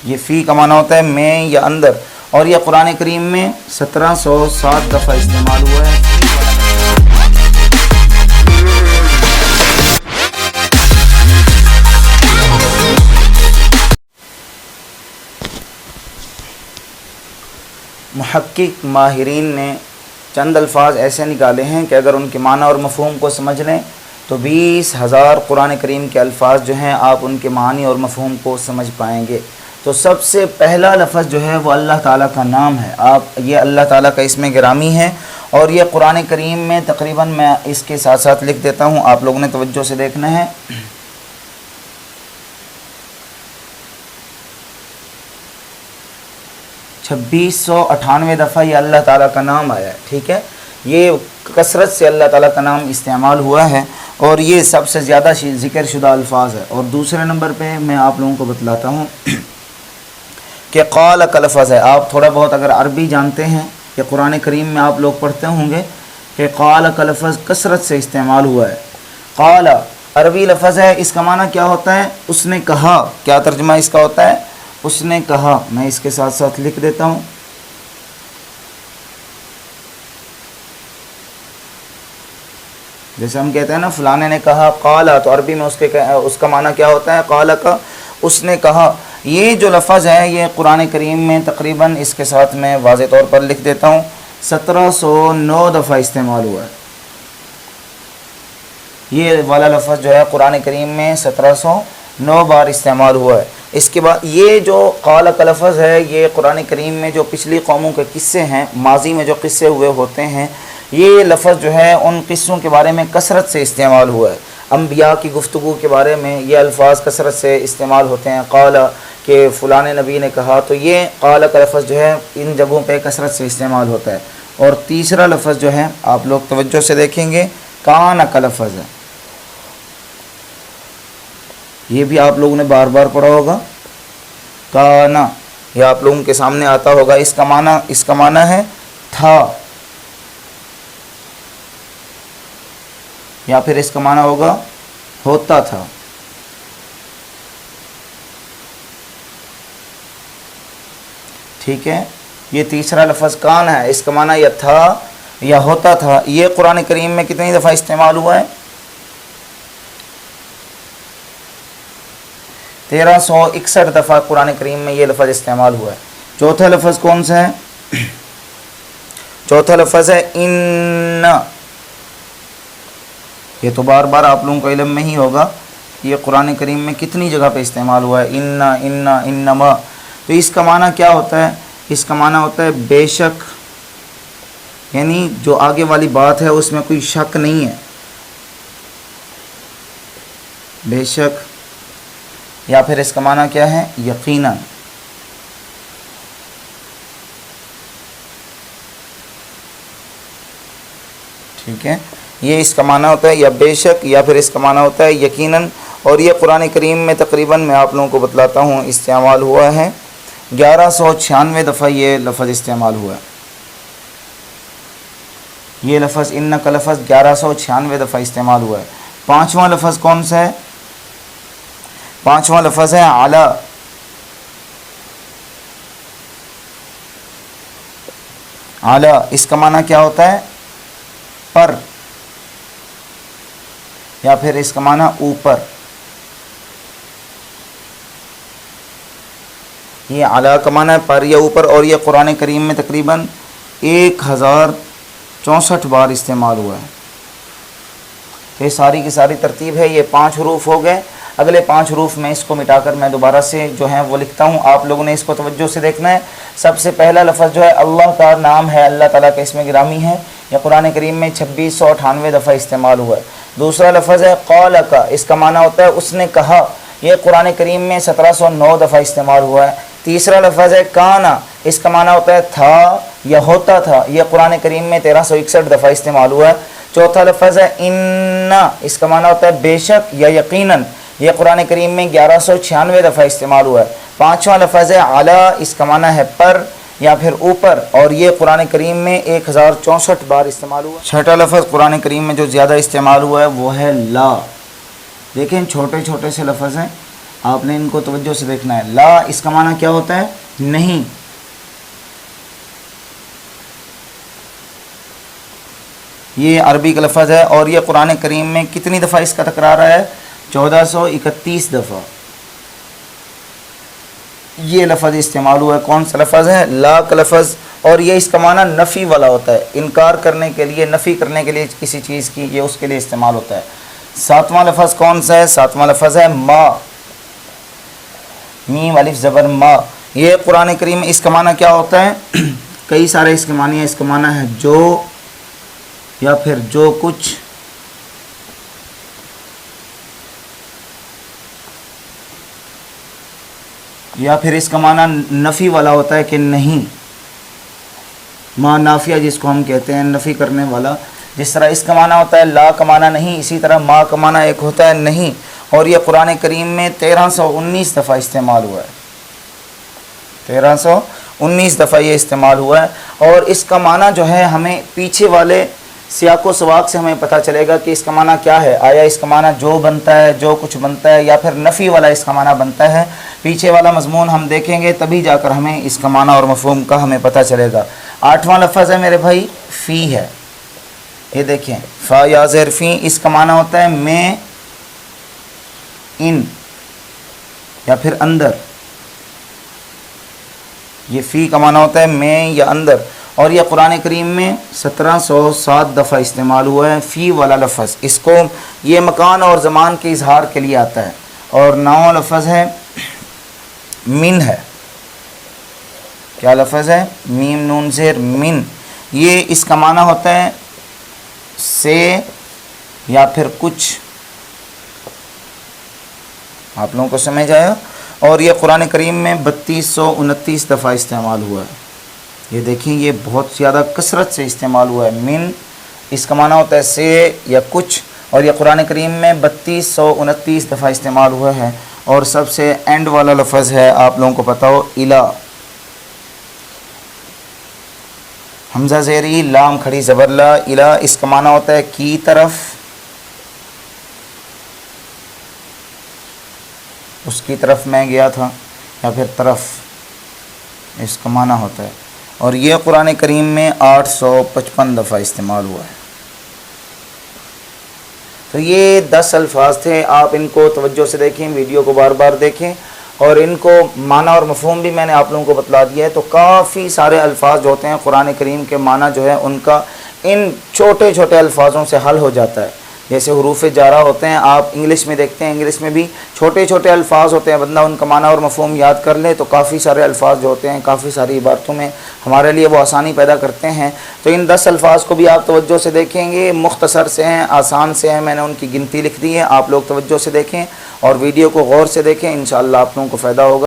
یہ فی کا معنی ہوتا ہے میں یا اندر، اور یہ قرآن کریم میں 1707 دفعہ استعمال ہوا ہے۔ محقق ماہرین نے چند الفاظ ایسے نکالے ہیں کہ اگر ان کے معنی اور مفہوم کو سمجھ لیں تو 20,000 قرآن کریم کے الفاظ جو ہیں آپ ان کے معنی اور مفہوم کو سمجھ پائیں گے۔ تو سب سے پہلا لفظ جو ہے وہ اللہ تعالیٰ کا نام ہے، یہ اللہ تعالیٰ کا اسم گرامی ہے، اور یہ قرآن کریم میں تقریباً میں اس کے ساتھ ساتھ لکھ دیتا ہوں، آپ لوگوں نے توجہ سے دیکھنا ہے۔ 2698 دفعہ یہ اللہ تعالیٰ کا نام آیا ہے، ٹھیک ہے، یہ کثرت سے اللہ تعالیٰ کا نام استعمال ہوا ہے، اور یہ سب سے زیادہ ذکر شدہ الفاظ ہے۔ اور دوسرے نمبر پہ میں آپ لوگوں کو بتلاتا ہوں کہ قال کا لفظ ہے۔ آپ تھوڑا بہت اگر عربی جانتے ہیں کہ قرآن کریم میں آپ لوگ پڑھتے ہوں گے کہ قال کا لفظ کثرت سے استعمال ہوا ہے۔ قال عربی لفظ ہے، اس کا معنی کیا ہوتا ہے؟ اس نے کہا۔ کیا ترجمہ اس کا ہوتا ہے؟ اس نے کہا۔ میں اس کے ساتھ ساتھ لکھ دیتا ہوں۔ جیسے ہم کہتے ہیں نا فلانے نے کہا قال، تو عربی میں اس کا معنی کیا ہوتا ہے؟ قال کا، اس نے کہا۔ یہ جو لفظ ہے یہ قرآن کریم میں تقریباً اس کے ساتھ میں واضح طور پر لکھ دیتا ہوں 1709 دفعہ استعمال ہوا ہے۔ یہ والا لفظ جو ہے قرآن کریم میں 1709 بار استعمال ہوا ہے۔ اس کے بعد یہ جو قال کا لفظ ہے یہ قرآن کریم میں جو پچھلی قوموں کے قصے ہیں، ماضی میں جو قصے ہوئے ہوتے ہیں، یہ لفظ جو ہے ان قصوں کے بارے میں کثرت سے استعمال ہوا ہے۔ انبیاء کی گفتگو کے بارے میں یہ الفاظ کثرت سے استعمال ہوتے ہیں، قال کہ فلاں نبی نے کہا، تو یہ قال کا لفظ جو ہے ان جگہوں پہ کثرت سے استعمال ہوتا ہے۔ اور تیسرا لفظ جو ہے آپ لوگ توجہ سے دیکھیں گے، کان کا لفظ ہے۔ یہ بھی آپ لوگوں نے بار بار پڑھا ہوگا، کانا، یہ آپ لوگوں کے سامنے آتا ہوگا۔ اس کا معنی ہے تھا، یا پھر اس کا معنی ہوگا ہوتا تھا۔ ٹھیک ہے، یہ تیسرا لفظ کان ہے، اس کا معنی یا تھا یا ہوتا تھا۔ یہ قرآن کریم میں کتنی دفعہ استعمال ہوا ہے؟ 1361 دفعہ قرآن کریم میں یہ لفظ استعمال ہوا ہے۔ چوتھا لفظ کون سا ہے؟ چوتھا لفظ ہے ان۔ یہ تو بار بار آپ لوگوں کو علم میں ہی ہوگا، یہ قرآن کریم میں کتنی جگہ پہ استعمال ہوا ہے، انما۔ تو اس کا معنی کیا ہوتا ہے؟ اس کا معنی ہوتا ہے بے شک، یعنی جو آگے والی بات ہے اس میں کوئی شک نہیں ہے، بے شک، یا پھر اس کا معنی کیا ہے؟ یقیناً۔ ٹھیک ہے، یہ اس کا معنی ہوتا ہے یا بے شک، یا پھر اس کا معنی ہوتا ہے یقیناً۔ اور یہ قرآن کریم میں تقریباً میں آپ لوگوں کو بتلاتا ہوں استعمال ہوا ہے 1196 دفعہ یہ لفظ استعمال ہوا ہے۔ یہ لفظ ان کا لفظ 1196 دفعہ استعمال ہوا ہے۔ پانچواں لفظ کون سا ہے؟ پانچواں لفظ ہے علی۔ علی، اس کا معنی کیا ہوتا ہے؟ پر، یا پھر اس کا معنی اوپر۔ یہ علی کا معنی ہے پر یا اوپر، اور یہ قرآن کریم میں تقریباً 1064 بار استعمال ہوا ہے۔ تو یہ ساری کی ساری ترتیب ہے، یہ 5 حروف ہو گئے۔ اگلے 5 حروف میں اس کو مٹا کر میں دوبارہ سے جو ہیں وہ لکھتا ہوں، آپ لوگوں نے اس کو توجہ سے دیکھنا ہے۔ سب سے پہلا لفظ جو ہے اللہ کا نام ہے، اللہ تعالیٰ کا اسم گرامی ہے، یہ قرآن کریم میں 2698 دفعہ استعمال ہوا ہے۔ دوسرا لفظ ہے قال کا، اس کا معنی ہوتا ہے اس نے کہا، یہ قرآن کریم میں 1709 دفعہ استعمال ہوا ہے۔ تیسرا لفظ ہے کانا، اس کا معنی ہوتا ہے تھا یا ہوتا تھا، یہ قرآن کریم میں 1361 دفعہ استعمال ہوا ہے۔ چوتھا لفظ ہے ان، اس کا معنی ہوتا ہے بے شک یا یقیناً، یہ قرآن کریم میں 1196 دفعہ استعمال ہوا ہے۔ پانچواں لفظ ہے اعلیٰ، اس کا معنی ہے پر یا پھر اوپر، اور یہ قرآن کریم میں 1064 بار استعمال ہوا۔ چھٹا لفظ قرآن کریم میں جو زیادہ استعمال ہوا ہے وہ ہے لا۔ دیکھیں چھوٹے چھوٹے سے لفظ ہیں، آپ نے ان کو توجہ سے دیکھنا ہے. لا اس کا معنی کیا ہوتا ہے؟ نہیں. یہ عربی کا لفظ ہے اور یہ قرآن کریم میں کتنی دفعہ اس کا تکرار ہے؟ 1431 دفعہ یہ لفظ استعمال ہوا ہے. کون سا لفظ ہے؟ لا کا لفظ. اور یہ اس کا معنی نفی والا ہوتا ہے، انکار کرنے کے لیے، نفی کرنے کے لیے کسی چیز کی، یہ اس کے لیے استعمال ہوتا ہے. 7واں لفظ کون سا ہے؟ 7واں لفظ ہے ما. میم الف زبر ما. یہ قرآن کریم میں اس کا معنی کیا ہوتا ہے؟ کئی سارے اس کے معنی ہیں. اس کا معنی ہے جو، یا پھر جو کچھ، یا پھر اس کا معنی نفی والا ہوتا ہے کہ نہیں. ما نافیہ جس کو ہم کہتے ہیں، نفی کرنے والا. جس طرح اس کا معنی ہوتا ہے لا کا معنی نہیں، اسی طرح ما کا معنی ایک ہوتا ہے نہیں. اور یہ قرآن کریم میں 1319 دفعہ استعمال ہوا ہے. 1319 دفعہ یہ استعمال ہوا ہے. اور اس کا معنی جو ہے ہمیں پیچھے والے سیاق و سواق سے ہمیں پتہ چلے گا کہ اس کا معنی کیا ہے. آیا اس کا معنی جو بنتا ہے، جو کچھ بنتا ہے، یا پھر نفی والا اس کا معنی بنتا ہے. پیچھے والا مضمون ہم دیکھیں گے تبھی جا کر ہمیں اس کا معنی اور مفہوم کا ہمیں پتہ چلے گا. 8واں لفظ ہے میرے بھائی فی ہے. یہ دیکھیں فا یا زیر فی، اس کا معنی ہوتا ہے میں، ان، یا پھر اندر. یہ فی کا معنی ہوتا ہے میں یا اندر. اور یہ قرآن کریم میں 1707 دفعہ استعمال ہوا ہے فی والا لفظ. اس کو یہ مکان اور زمان کے اظہار کے لیے آتا ہے. اور 9واں لفظ ہے من ہے. کیا لفظ ہے؟ میم نون زیر من. یہ اس کا معنی ہوتا ہے سے یا پھر کچھ. آپ لوگوں کو سمجھ آیا؟ اور یہ قرآن کریم میں 3229 دفعہ استعمال ہوا ہے. یہ دیکھیں یہ بہت زیادہ کثرت سے استعمال ہوا ہے. من اس کا معنی ہوتا ہے سے یا کچھ. اور یہ قرآن کریم میں 3229 دفعہ استعمال ہوا ہے. اور سب سے اینڈ والا لفظ ہے، آپ لوگوں کو پتہ ہو، الا. حمزہ زیری لام کھڑی زبر لا. الا اس کا معنی ہوتا ہے کی طرف، اس کی طرف میں گیا تھا، یا پھر طرف، اس کا معنی ہوتا ہے. اور یہ قرآن کریم میں 855 دفعہ استعمال ہوا ہے. تو یہ 10 الفاظ تھے. آپ ان کو توجہ سے دیکھیں، ویڈیو کو بار بار دیکھیں، اور ان کو معنی اور مفہوم بھی میں نے آپ لوگوں کو بتلا دیا ہے. تو کافی سارے الفاظ جو ہوتے ہیں قرآن کریم کے معنی جو ہے ان کا ان چھوٹے چھوٹے الفاظوں سے حل ہو جاتا ہے. جیسے حروف جارہ ہوتے ہیں، آپ انگلش میں دیکھتے ہیں، انگلش میں بھی چھوٹے چھوٹے الفاظ ہوتے ہیں. بندہ ان کا معنی اور مفہوم یاد کر لے تو کافی سارے الفاظ جو ہوتے ہیں کافی ساری عبارتوں میں ہمارے لیے وہ آسانی پیدا کرتے ہیں. تو ان 10 الفاظ کو بھی آپ توجہ سے دیکھیں گے. مختصر سے ہیں، آسان سے ہیں، میں نے ان کی گنتی لکھ دی ہے. آپ لوگ توجہ سے دیکھیں اور ویڈیو کو غور سے دیکھیں، انشاءاللہ آپ لوگوں کو فائدہ ہوگا.